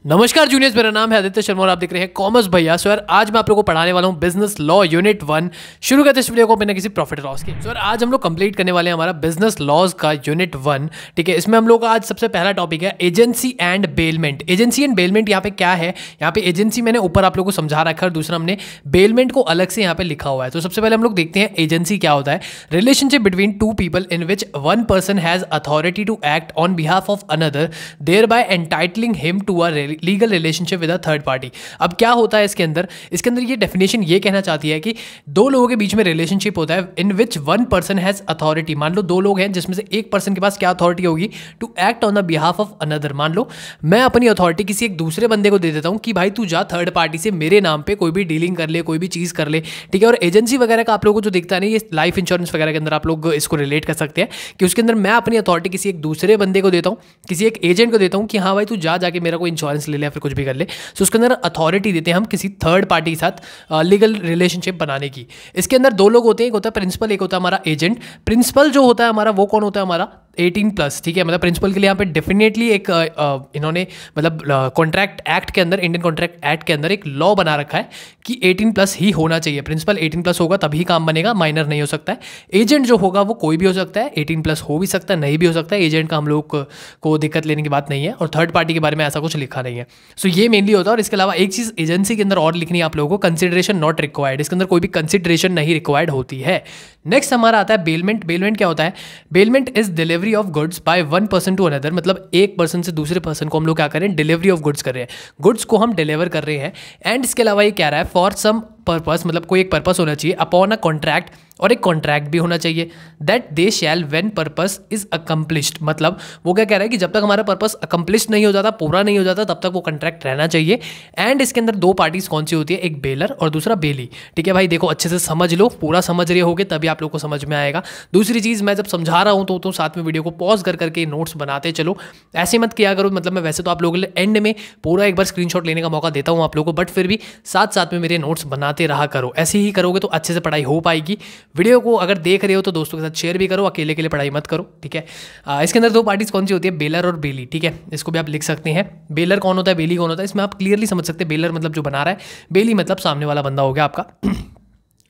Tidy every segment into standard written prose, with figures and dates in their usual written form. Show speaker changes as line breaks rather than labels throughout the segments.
नमस्कार जूनियर्स, मेरा नाम है आदित्य शर्मा और आप देख रहे हैं कॉमर्स भैया। सर आज मैं आप लोगों को पढ़ाने वाला हूं बिजनेस लॉ यूनिट 1। शुरू करते हैं इस वीडियो को बिना किसी प्रॉफिट लॉस के। सर आज हम लोग कंप्लीट करने वाले हैं हमारा बिजनेस लॉज का यूनिट 1। ठीक है, इसमें हम लोग का आज सबसे पहला टॉपिक है agency and bailment. Agency and bailment यहाँ पे क्या है? यहाँ पे एजेंसी मैंने ऊपर आप लोगों को समझा रखा है और दूसरा हमने बेलमेंट को अलग से यहाँ पे लिखा हुआ है। तो सबसे पहले हम लोग देखते हैं एजेंसी क्या होता है। Relationship between two people in which one person has authority to act on behalf of another thereby entitling him to a legal relationship with a third party. अब क्या होता है इसके अंदर ये डेफिनेशन ये कहना चाहती है कि दो लोगों के बीच में रिलेशनशिप होता है in which one person has authority. मान लो दो लोग हैं जिसमें से एक पर्सन के पास क्या अथॉरिटी होगी? To act on the behalf of another. मान लो मैं अपनी अथॉरिटी किसी एक दूसरे बंदे को दे देता हूं कि भाई तू जा थर्ड पार्टी से मेरे नाम पे कोई भी डीलिंग कर ले, कोई भी चीज कर ले। ठीक है, और एजेंसी वगैरह का आप लोगों को जो दिखता है ना, ये लाइफ इंश्योरेंस वगैरह के अंदर आप लोग इसको रिलेट कर सकते हैं कि उसके अंदर मैं अपनी अथॉरिटी किसी एक दूसरे बंदे को देता हूं, किसी एक एजेंट को देता हूं कि हाँ भाई तू जाके मेरा कोई इंश्योरेंस ले ले या फिर कुछ भी कर ले। सो उसके अंदर अथॉरिटी देते हैं हम किसी थर्ड पार्टी के साथ लीगल रिलेशनशिप बनाने की। इसके अंदर दो लोग होते हैं, एक होता है प्रिंसिपल, एक होता है हमारा एजेंट। प्रिंसिपल जो होता है हमारा वो कौन होता है? हमारा 18+। ठीक है, मतलब प्रिंसिपल के लिए यहाँ पे डेफिनेटली एक इन्होंने मतलब कॉन्ट्रैक्ट एक्ट के अंदर, इंडियन कॉन्ट्रैक्ट एक्ट के अंदर एक लॉ बना रखा है कि 18+ ही होना चाहिए। प्रिंसिपल 18+ होगा तभी काम बनेगा, माइनर नहीं हो सकता है। एजेंट जो होगा वो कोई भी हो सकता है, 18+ हो भी सकता है, नहीं भी हो सकता है। एजेंट का हम लोग को दिक्कत लेने की बात नहीं है और थर्ड पार्टी के बारे में ऐसा कुछ लिखा नहीं है। सो ये मेनली होता है। और इसके अलावा एक चीज़ एजेंसी के अंदर और लिखनी है आप लोगों को, कंसिडरेशन नॉट रिक्वायर्ड। इसके अंदर कोई भी कंसिडरेशन नहीं रिक्वायर्ड होती है। नेक्स्ट हमारा आता है बेलमेंट। बेलमेंट क्या होता है? Bailment is delivery of goods by one person to another. मतलब एक पर्सन से दूसरे पर्सन को हम लोग क्या कर रहे हैं? डिलीवरी ऑफ गुड्स कर रहे हैं, गुड्स को हम डिलीवर कर रहे हैं। एंड इसके अलावा ये कह रहा है फॉर सम पर्पस, मतलब कोई एक पर्पस होना चाहिए, अपॉन अ कॉन्ट्रैक्ट, और एक कॉन्ट्रैक्ट भी होना चाहिए। That they shall when purpose is accomplished. मतलब वो क्या कह रहा है कि जब तक हमारा पर्पस अकम्प्लिश्ड नहीं हो जाता, पूरा नहीं हो जाता, तब तक वो कॉन्ट्रैक्ट रहना चाहिए। एंड इसके अंदर दो पार्टीज कौन सी होती है? एक बेलर और दूसरा बेली। ठीक है भाई, देखो अच्छे से समझ लो, पूरा समझ रहे होगे तभी आप लोग को समझ में आएगा। दूसरी चीज़, मैं जब समझा रहा हूँ तो साथ में वीडियो को पॉज कर करके नोट्स बनाते चलो, ऐसे मत किया करो। मतलब मैं वैसे तो आप लोगों के लिए एंड में पूरा एक बार स्क्रीनशॉट लेने का मौका देता हूँ आप लोगों को, बट फिर भी साथ साथ में मेरे नोट्स बनाते रहा करो। ऐसे ही करोगे तो अच्छे से पढ़ाई हो पाएगी। वीडियो को अगर देख रहे हो तो दोस्तों के साथ शेयर भी करो, अकेले के लिए पढ़ाई मत करो। ठीक है, इसके अंदर दो पार्टीज कौन सी होती है? बेलर और बेली। ठीक है, इसको भी आप लिख सकते हैं। बेलर कौन होता है, बेली कौन होता है, इसमें आप क्लियरली समझ सकते हैं। बेलर मतलब जो बना रहा है, बेली मतलब सामने वाला बंदा हो गया आपका।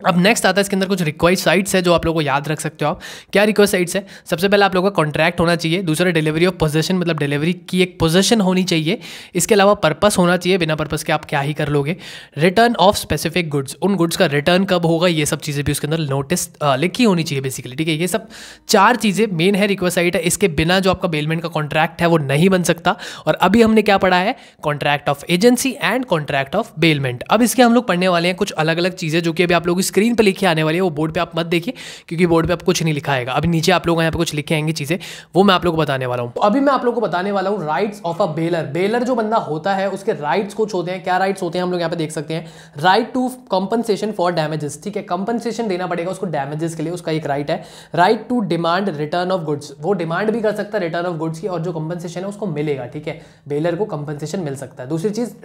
अब नेक्स्ट आता है इसके अंदर कुछ रिक्वायर्ड साइट्स है जो आप लोगों को याद रख सकते हो आप। क्या रिक्वायर्ड साइट्स है? सबसे पहले आप लोगों का कॉन्ट्रैक्ट होना चाहिए, दूसरा डिलीवरी ऑफ पोजीशन, मतलब डिलीवरी की एक पोजीशन होनी चाहिए। इसके अलावा पर्पस होना चाहिए, बिना पर्पस के आप क्या ही कर लोगे। रिटर्न ऑफ स्पेसिफिक गुड्स, उन गुड्स का रिटर्न कब होगा, ये सब चीज़ें भी उसके अंदर नोटिस लिखी होनी चाहिए बेसिकली। ठीक है, ये सब चार चीज़ें मेन है, रिक्वायर्ड साइट है। इसके बिना जो आपका बेलमेंट का कॉन्ट्रैक्ट है वो नहीं बन सकता। और अभी हमने क्या पढ़ा है? Contract of agency and contract of bailment. अब इसके हम लोग पढ़ने वाले हैं कुछ अलग अलग चीज़ें जो कि अभी आप लोग स्क्रीन पर लिखे आने वाली है। वो बोर्ड पे आप मत देखिए क्योंकि बोर्ड पे आप कुछ नहीं लिखा आएगा। अभी नीचे आप लोग यहाँ पे कुछ लिखे आएंगे चीजें, वो मैं आप लोग को बताने वाला हूँ। तो अभी मैं आप लोग को बताने वाला हूँ rights of a baler. Baler जो बंदा होता है उसके राइट्स कुछ होते हैं। क्या राइट्स होते हैं हम लोग यहाँ पे देख सकते हैं? Right to compensation for damages. ठीक है, कंपनसेशन देना पड़ेगा उसको डैमेजेस के लिए, उसका एक राइट है। Right to demand return of goods, वो डिमांड भी कर सकता है रिटर्न ऑफ गुड्स की, और जो कंपनसेशन है उसको मिलेगा। ठीक है, बेलर को कंपनसेशन मिल सकता है। दूसरी चीज,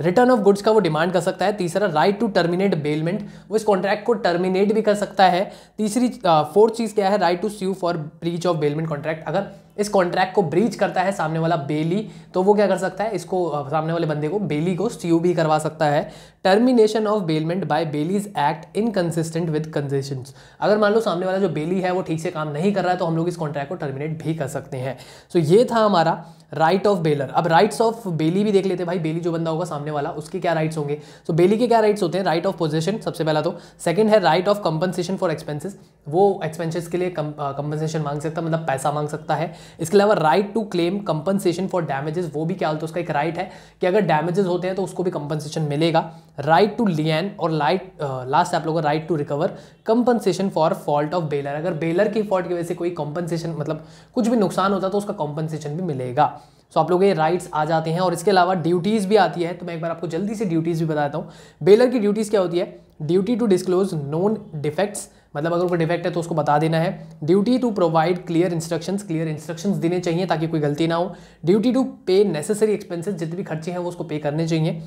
रिटर्न ऑफ गुड्स का वो डिमांड कर सकता है। तीसरा, राइट टू टर्मिनेट बेलमेंट, वो इस कॉन्ट्रैक्ट को टर्मिनेट भी कर सकता है। तीसरी फोर्थ चीज क्या है? Right to sue for breach of bailment contract. अगर इस कॉन्ट्रैक्ट को ब्रीच करता है सामने वाला बेली, तो वो क्या कर सकता है? इसको सामने वाले बंदे को, बेली को स्यू भी करवा सकता है। Termination of bailment by bailee's act inconsistent with conditions. अगर मान लो सामने वाला जो बेली है वो ठीक से काम नहीं कर रहा है तो हम लोग इस कॉन्ट्रैक्ट को टर्मिनेट भी कर सकते हैं। सो ये था हमारा राइट ऑफ बेलर। अब राइट्स ऑफ बेली भी देख लेते हैं भाई। बेली जो बंदा होगा सामने वाला, उसके क्या राइट्स होंगे? सो बेली के क्या राइट्स होते हैं? राइट ऑफ पोजीशन सबसे पहला तो। सेकंड है right of compensation for expenses, वो एक्सपेंसेस के लिए कंपनसेशन मांग सकता है, मतलब पैसा मांग सकता है। इसके अलावा right to claim compensation for damages, वो भी क्या होता है? उसका एक राइट है कि अगर डैमेजेस होते हैं तो उसको भी कंपनसेशन मिलेगा। राइट टू लियन, और लास्ट आप लोगों का right to recover compensation for fault of bailor. अगर बेलर की फॉल्ट की वजह से कोई कंपनसेशन, मतलब कुछ भी नुकसान होता है तो उसका कंपनसेशन भी मिलेगा। सो आप लोग ये राइट्स आ जाते हैं। और इसके अलावा ड्यूटीज़ भी आती है, तो मैं एक बार आपको जल्दी से ड्यूटीज़ भी बताता हूँ। बेलर की ड्यूटीज़ क्या होती है? Duty to disclose known defects, मतलब अगर कोई डिफेक्ट है तो उसको बता देना है। Duty to provide clear instructions देने चाहिए ताकि कोई गलती ना हो। Duty to pay necessary expenses, जितने भी खर्चे हैं वो उसको पे करने चाहिए।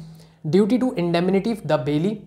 Duty to indemnity the bailee,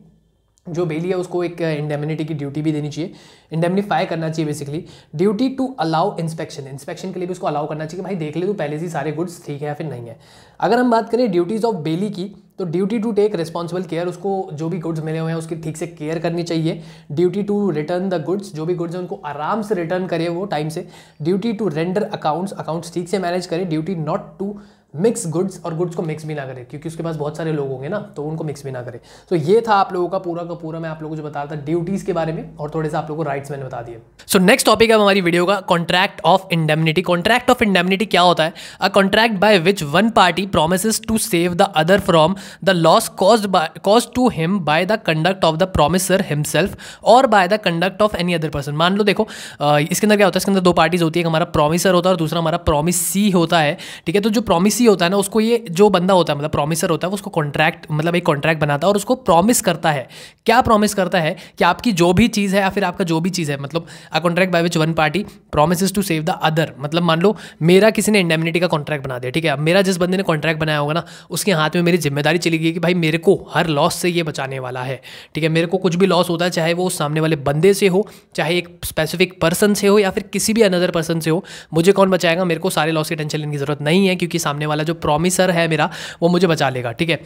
जो बेली है उसको एक इंडेमनिटी की ड्यूटी भी देनी चाहिए, इंडेमनीफाई करना चाहिए basically. Duty to allow inspection, inspection के लिए भी उसको अलाउ करना चाहिए कि भाई देख ले तू पहले से सारे गुड्स ठीक है या फिर नहीं है। अगर हम बात करें ड्यूटीज़ ऑफ बेली की, तो duty to take responsible care, उसको जो भी गुड्स मिले हुए हैं उसकी ठीक से केयर करनी चाहिए। Duty to return the goods, जो भी गुड्स हैं उनको आराम से रिटर्न करे वो टाइम से। Duty to render accounts, accounts ठीक से मैनेज करे। Duty not to mix goods, और गुड्स को मिक्स भी ना करे क्योंकि उसके पास बहुत सारे लोग होंगे ना, तो उनको मिक्स भी ना करे। तो ये था आप लोगों का पूरा मैं आप लोगों को जो बता रहा था ड्यूटीज के बारे में, और थोड़े से आप लोगों को राइट्स मैंने बता दिए। सो नेक्स्ट टॉपिक है हमारी वीडियो का contract of indemnity. Contract of indemnity क्या होता है? A contract by which one party promises to save the other from the loss caused to him by the conduct of the promisor himself और by the conduct of any other person. मान लो देखो इसके अंदर क्या होता है, इसके अंदर दो पार्टीज होती है, एक हमारा प्रोमिसर होता है और दूसरा हमारा प्रोमिसी होता है, ठीक है। तो जो प्रोमिसी होता है ना, उसको ये जो बंदा होता है मतलब प्रोमिसर होता है, उसको कॉन्ट्रैक्ट मतलब एक कॉन्ट्रैक्ट बनाता है और उसको प्रॉमिस करता है। क्या प्रॉमिस करता है? कि आपकी जो भी चीज़ है या फिर आपका जो भी चीज़ है, मतलब a contract by which one party promises to save the other, मतलब मान लो मेरा किसी ने इंडेमनिटी का कॉन्ट्रैक्ट बना दिया, ठीक है। अब मेरा जिस बंदे ने कॉन्ट्रैक्ट बनाया होगा ना, उसके हाथ में मेरी जिम्मेदारी चली गई कि भाई मेरे को हर लॉस से ये बचाने वाला है, ठीक है। मेरे को कुछ भी लॉस होता है, चाहे वो सामने वाले बंदे से हो, चाहे एक स्पेसिफिक पर्सन से हो या फिर किसी भी अनदर पर्सन से हो, मुझे कौन बचाएगा? मेरे को सारे लॉस की टेंशन लेने की जरूरत नहीं है, क्योंकि सामने वाला जो प्रोमिसर है मेरा वो मुझे बचा लेगा, ठीक है।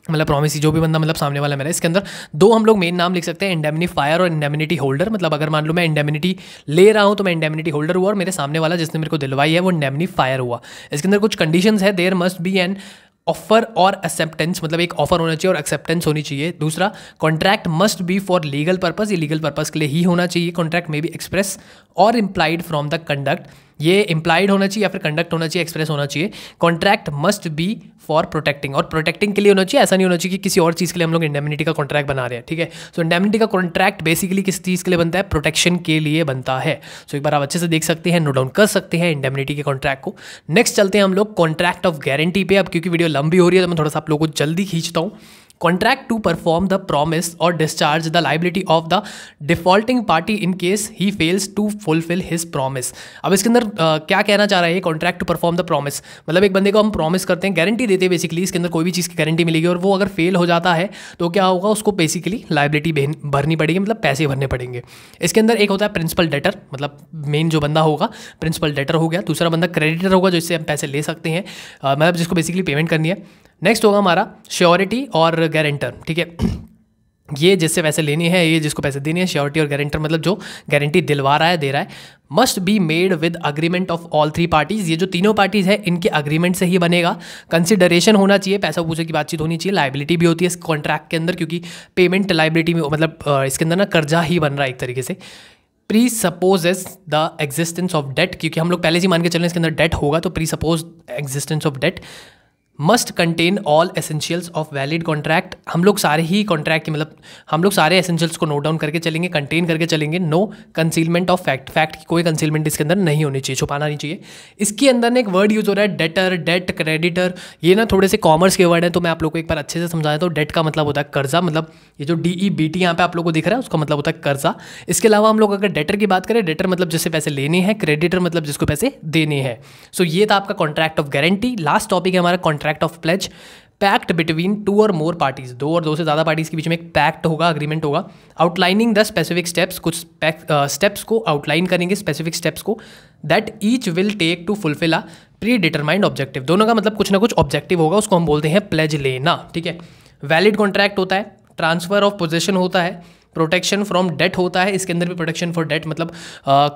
मतलब प्रॉमिस जो भी बंदा मतलब सामने वाला मेरा। इसके अंदर दो हम लोग मेन नाम लिख सकते हैं, इंडेमनीफायर और इंडेमनिटी होल्डर। मतलब अगर मान लो मैं इंडेमनिटी ले रहा हूं तो मैं इंडेमनिटी होल्डर हुआ और मेरे सामने वाला जिसने मेरे को दिलवाई है वो इंडेमनीफायर हुआ। इसके अंदर कुछ कंडीशंस है, there must be an offer और एक्सेप्टेंस, मतलब एक ऑफर होना चाहिए और एक्सेप्टेंस होनी चाहिए। दूसरा, contract must be for legal purpose, ये लीगल पर्पस के लिए ही होना चाहिए। कॉन्ट्रैक्ट में बी एक्सप्रेस और इम्प्लाइड फ्रॉम द कंडक्ट, ये इम्प्लाइड होना चाहिए या फिर कंडक्ट होना चाहिए, एक्सप्रेस होना चाहिए। Contract must be for protecting, और प्रोटेक्टिंग के लिए होना चाहिए, ऐसा नहीं होना चाहिए कि किसी और चीज़ के लिए हम लोग इंडेमनिटी का कॉन्ट्रैक्ट बना रहे हैं, ठीक है। सो इंडेमनिटी का कॉन्ट्रैक्ट बेसिकली किस चीज़ के लिए बनता है? प्रोटेक्शन के लिए बनता है। सो एक बार आप अच्छे से देख सकते हैं, नोट डाउन कर सकते हैं इंडेमनिटी के कॉन्ट्रैक्ट को। नेक्स्ट चलते हैं हम लोग कॉन्ट्रैक्ट ऑफ गारंटी पे। अब क्योंकि वीडियो लंबी हो रही है तो मैं थोड़ा सा आप लोगों को जल्दी खींचता हूँ। Contract to perform the promise और discharge the liability of the defaulting party in case he fails to fulfil his promise. अब इसके अंदर क्या कहना चाह रहा है contract to perform the promise? मतलब एक बंदे को हम प्रॉमिस करते हैं, गारंटी देते हैं बेसिकली, इसके अंदर कोई भी चीज़ की गारंटी मिलेगी और वो अगर फेल हो जाता है तो क्या होगा? उसको बेसिकली लाइबिलिटी भरनी पड़ेगी, मतलब पैसे भरने पड़ेंगे। इसके अंदर एक होता है प्रिंसिपल डेटर, मतलब मेन जो बंदा होगा प्रिंसिपल डेटर हो गया। दूसरा बंदा क्रेडिटर होगा, जिससे हम पैसे ले सकते हैं, मतलब जिसको बेसिकली पेमेंट करनी है। नेक्स्ट होगा हमारा श्योरिटी और गारंटर, ठीक है। ये जिससे पैसे लेने हैं, ये जिसको पैसे देने हैं। श्योरिटी और गारंटर मतलब जो गारंटी दिलवा रहा है, दे रहा है। Must be made with agreement of all three parties, ये जो तीनों पार्टीज है इनके अग्रीमेंट से ही बनेगा। कंसिडरेशन होना चाहिए, पैसा पूछे की बातचीत होनी चाहिए। लाइबिलिटी भी होती है इस कॉन्ट्रैक्ट के अंदर, क्योंकि पेमेंट लाइबिलिटी में मतलब इसके अंदर ना कर्जा ही बन रहा है एक तरीके से। Presupposes the existence of debt, क्योंकि हम लोग पहले से मान के चल रहे हैं इसके अंदर डेट होगा, तो presuppose existence of debt. Must contain all essentials of valid contract, हम लोग सारे ही कॉन्ट्रैक्ट के मतलब हम लोग सारे एसेंशियल्स को नोट डाउन करके चलेंगे, कंटेन करके चलेंगे। No concealment of fact, fact की कोई कंसीलमेंट इसके अंदर नहीं होनी चाहिए, छुपाना नहीं चाहिए। इसके अंदर ना एक वर्ड यूज हो रहा है डेटर, डेट, क्रेडिटर, ये ना थोड़े से कॉमर्स के वर्ड हैं, तो मैं आप लोग को एक बार अच्छे से समझाया। तो डेट का मतलब होता है कर्जा, मतलब ये जो DEBT यहाँ पे आप लोग को दिख रहा है उसका मतलब होता है कर्जा। इसके अलावा हम लोग अगर डेटर की बात करें, डेटर मतलब जिससे पैसे लेने हैं, क्रेडिटर मतलब जिसको पैसे देने हैं। सो ये था आपका contract of guarantee. Last topic है हमारा contract of pledge. Pact between two और मोर पार्टीज, दो और दो से ज़्यादा पार्टीज के बीच में एक पैक्ट होगा, अग्रीमेंट होगा। आउटलाइनिंग द स्पेसिफिक स्टेप्स, कुछ स्टेप्स को आउटलाइन करेंगे, स्पेसिफिक स्टेप्स को, that each will take to fulfil a predetermined objective. दोनों का मतलब कुछ ना कुछ ऑब्जेक्टिव होगा, उसको हम बोलते हैं प्लेज लेना, ठीक है। वैलिड कॉन्ट्रैक्ट होता है, ट्रांसफर ऑफ पोजीशन होता है, प्रोटेक्शन फ्रॉम डेट होता है। इसके अंदर भी प्रोटेक्शन फॉर डेट मतलब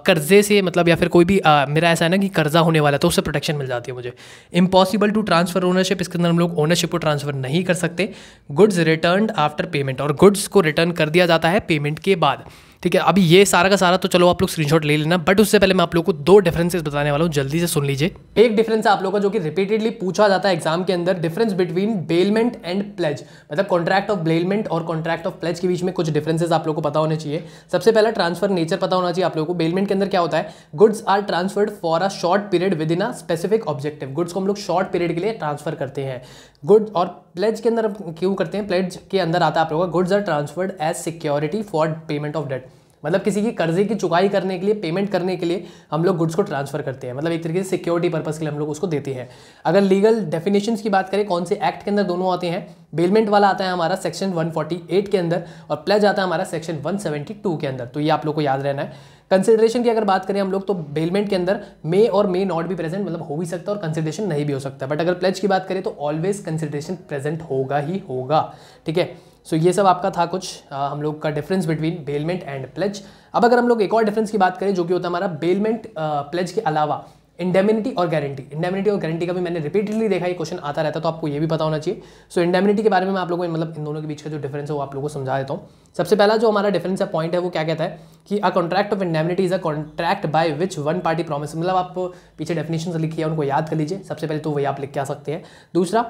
कर्जे से, मतलब या फिर कोई भी मेरा ऐसा है ना कि कर्जा होने वाला है तो उससे प्रोटेक्शन मिल जाती है मुझे। इम्पॉसिबल टू ट्रांसफर ओनरशिप, इसके अंदर हम लोग ओनरशिप को ट्रांसफर नहीं कर सकते। गुड्स रिटर्न आफ्टर पेमेंट, और गुड्स को रिटर्न कर दिया जाता है पेमेंट के बाद, ठीक है। अभी ये सारा का सारा तो चलो आप लोग स्क्रीनशॉट ले लेना, बट उससे पहले मैं आप लोग को दो डिफरेंसेस बताने वाला हूँ, जल्दी से सुन लीजिए। एक डिफरेंस है आप लोगों का जो कि रिपीटेडली पूछा जाता है एग्जाम के अंदर, difference between bailment and pledge, मतलब कॉन्ट्रैक्ट ऑफ बेलमेंट और कॉन्ट्रैक्ट ऑफ प्लेज के बीच में कुछ डिफरेंसेस आप लोग को पता होने चाहिए। सबसे पहला ट्रांसफर नेचर पता होना चाहिए आप लोगों को। बेलमेंट के अंदर क्या होता है? Goods are transferred for a short period within a specific objective, goods को हम लोग शॉर्ट पीरियड के लिए ट्रांसफर करते हैं। गुड और प्लेज के अंदर क्यों करते हैं? प्लेज के अंदर आता है आप लोगों का goods are transferred as security for payment of debt, मतलब किसी की कर्जे की चुकाई करने के लिए, पेमेंट करने के लिए हम लोग गुड्स को ट्रांसफर करते हैं, मतलब एक तरीके से सिक्योरिटी पर्पस के लिए हम लोग उसको देते हैं। अगर लीगल डेफिनेशंस की बात करें कौन से एक्ट के अंदर दोनों आते हैं, बेलमेंट वाला आता है हमारा सेक्शन 148 के अंदर और प्लेज आता है हमारा सेक्शन 172 के अंदर, तो ये आप लोग को याद रहना है। कंसिडरेशन की अगर बात करें हम लोग तो बेलमेंट के अंदर मे और मे नॉट भी प्रेजेंट, मतलब हो भी सकता है और कंसिडरेशन नहीं भी हो सकता, बट अगर प्लेज की बात करें तो ऑलवेज कंसिडरेशन प्रेजेंट होगा ही होगा, ठीक है। सो ये सब आपका था कुछ हम लोग का difference between bailment and pledge. अब अगर हम लोग एक और डिफरेंस की बात करें जो कि होता है हमारा बेलमेंट प्लेज के अलावा इंडेमिनिटी और गारंटी। इंडेमिनिटी और गारंटी का भी मैंने रिपीटेडली देखा, ये क्वेश्चन आता रहता है, तो आपको ये भी पता होना चाहिए। सो इंडेमिनिटी के बारे में मैं आप लोगों को मतलब इन दोनों के बीच का जो डिफरेंस है वो आप लोगों को समझा देता हूँ। सबसे पहला जो हमारा डिफरेंस है पॉइंट है वो क्या कहता है कि a contract of indemnity is a contract by which one party promise, मतलब आप पीछे डेफिनेशन लिखी है उनको याद कर लीजिए, सबसे पहले तो वही आप लिख के आ सकते हैं। दूसरा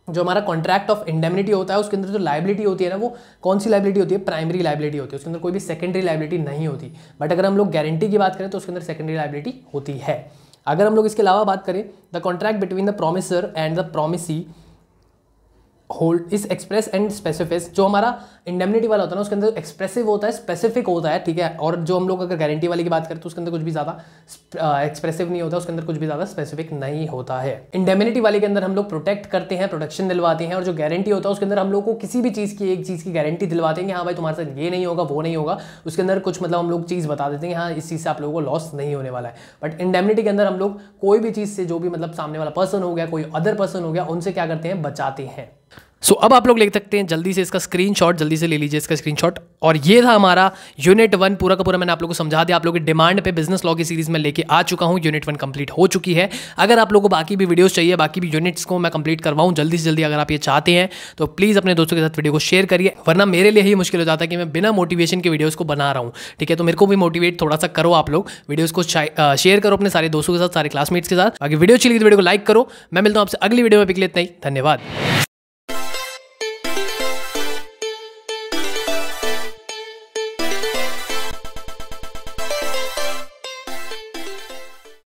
जो हमारा कॉन्ट्रैक्ट ऑफ इंडेमिनिटी होता है उसके अंदर जो लाइबिलिटी होती है ना, वो कौन सी लाइबिलिटी होती है, प्राइमरी लाइबिलिटी होती है, उसके अंदर कोई भी सेकेंडरी लाइबिलिटी नहीं होती। बट अगर हम लोग गारंटी की बात करें तो उसके अंदर सेकेंडरी लाइबिलिटी होती है। अगर हम लोग इसके अलावा बात करें the contract between the promisor and the promisee hold is express and specific, जो हमारा इंडेमनिटी वाला होता है ना उसके अंदर एक्सप्रेसिव होता है, स्पेसिफिक होता है, ठीक है। और जो हम लोग अगर गारंटी वाली की बात करें तो उसके अंदर कुछ भी ज़्यादा एक्सप्रेसिव नहीं होता, उसके अंदर कुछ भी ज़्यादा स्पेसिफिक नहीं होता है। इंडेमनिटी वाले के अंदर हम लोग प्रोटेक्ट करते हैं, प्रोटेक्शन दिलवाते हैं, और जो गारंटी होता है उसके अंदर हम लोग को किसी भी चीज़ की, एक चीज़ की गारंटी दिलवाते हैं कि हाँ भाई तुम्हारे साथ ये नहीं होगा, वो नहीं होगा, उसके अंदर कुछ मतलब हम लोग चीज़ बता देते हैं हाँ इस चीज़ से आप लोगों को लॉस नहीं होने वाला है। बट इंडेमनिटी के अंदर हम लोग कोई भी चीज़ से जो भी मतलब सामने वाला पर्सन हो गया, कोई अदर पर्सन हो गया, उनसे क्या करते हैं, बचाते हैं। सो अब आप लोग ले सकते हैं जल्दी से इसका स्क्रीनशॉट, जल्दी से ले लीजिए इसका स्क्रीनशॉट। और ये था हमारा यूनिट 1 पूरा का पूरा, मैंने आप लोगों को समझा दिया। आप लोगों की डिमांड पे बिजनेस लॉ की सीरीज में लेके आ चुका हूँ, यूनिट 1 कंप्लीट हो चुकी है। अगर आप लोगों को बाकी भी वीडियोस चाहिए, बाकी भी यूनिट्स को मैं कंप्लीट करवाऊँ जल्दी से जल्दी, अगर आप ये चाहते हैं तो प्लीज़ अपने दोस्तों के साथ वीडियो को शेयर करिए, वरना मेरे लिए ही मुश्किल हो जाता है कि मैं बिना मोटिवेशन के वीडियोज़ को बना रहा हूँ, ठीक है। तो मेरे को भी मोटिवेट थोड़ा सा करो आप लोग, वीडियोज़ को शेयर करो अपने सारे दोस्तों के साथ, सारे क्लासमेट्स के साथ। बाकी वीडियो अच्छी लगी तो वीडियो को लाइक करो। मैं मिलता हूँ आपसे अगली वीडियो में, पिक लेते ही, धन्यवाद।